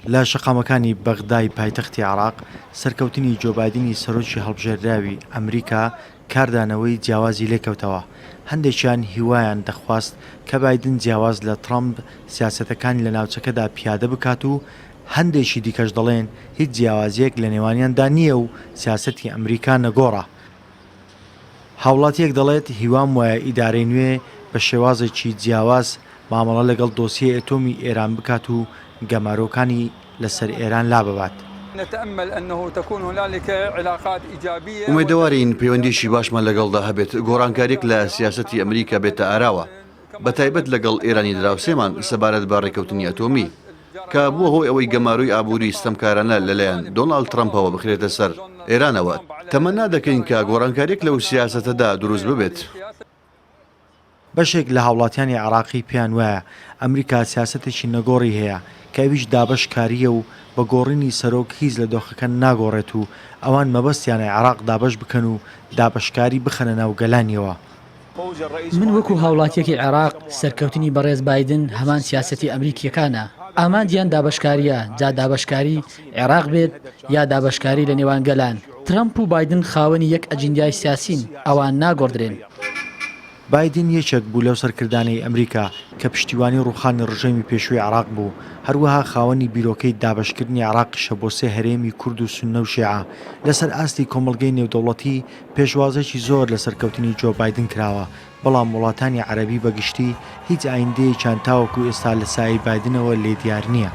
لە شەقامەکانی بەغدای پایتەختی عێراق سەرکەوتنی جۆ بایدنی سەرۆکی هەڵبژێردراوی ئەمریکا کاردانەوەی جیاوازی لێکەوتەوە. هەندێکیان هیوایان دەخواست کە بایدن جیاواز لە ترامپ سیاسەتەکانی لە ناوچەکەدا پیادە بکات و هەندێکی دیکەش دەڵێن هیچ جیاوازیەک لە نێوانیاندا نییە و سیاسەتی ئەمریکا نەگۆڕە. هاوڵاتیەک دەڵێت هیوام وایە ئیدارەی نوێ بە شێوازێکی جیاواز مامەڵە لەگەڵ دۆسیە ئەتۆمی ئێران بکات و گەمارۆکانی لەسەر ئێران لا ببات. ئومێدەوارین پەیوەندیشی باشمان لەگەڵدا هەبێت گۆڕانکاریەک لە سیاسەتی ئەمریکا بێتە ئاراوە بە تایبەت لەگەڵ ئێرانی دراوسێمان سەبارەت بە ڕێکەوتنی ئەتۆمی کە بووە هۆی ئەوەی گەماروی ئابووری ستەمکارانە لەلایەن دۆناڵد ترامپەوە بخرێتە سەر ئێرانەوە. تەمەنا دەکەین کە گۆڕانکاریەک لەو سیاسەتەدا دروست ببێت. بەشێک لە هاوڵاتیانی عێراقی پێیان وایە ئەمریکا سیاسەتێکی نەگۆڕی هەیە کە ئەویش دابەشکاریە و بە گۆڕینی سەرۆک هیچ لە دۆخەکە ناگۆڕێت و ئەوان مەبەستیانە عێراق دابەش بکەن و دابشکاری بخەنە ناو گەلانیەوە. من وەکو هاوڵاتیەکی عێراق سەرکەوتنی بەڕێز بایدن هەمان سیاسەتی ئەمریکیەکانە. ئامادیان دابشکاریە جا دابشکاری عێراق بێت یا دابشکاری لە نێوان گەلان. ترامپ و بایدن خاوەنی یەک ئەجندای سیاسین ئەوان ناگۆڕدرێن. بایدن یەکێک بوو لەو سەرکردانەی ئەمریکا کە پشتیوانی ڕووخانی ڕژێمی پێشووی عێراق بوو، هەروەها خاوەنی بیرۆکەی دابشکردنی عێراقیشە بۆ سێ هەرێمی کورد و سوننە و شیعە. لەسەر ئاستی کۆمەڵگەی نێودەوڵەتی پێشوازێکی زۆر لە سەرکەوتنی جۆ بایدن کراوە، بەڵام وڵاتانی عەرەبی بەگشتی هیچ ئایندەیەکیان تاوەکو ئێستا لە سایەی بایدنەوە لێ دیار نییە.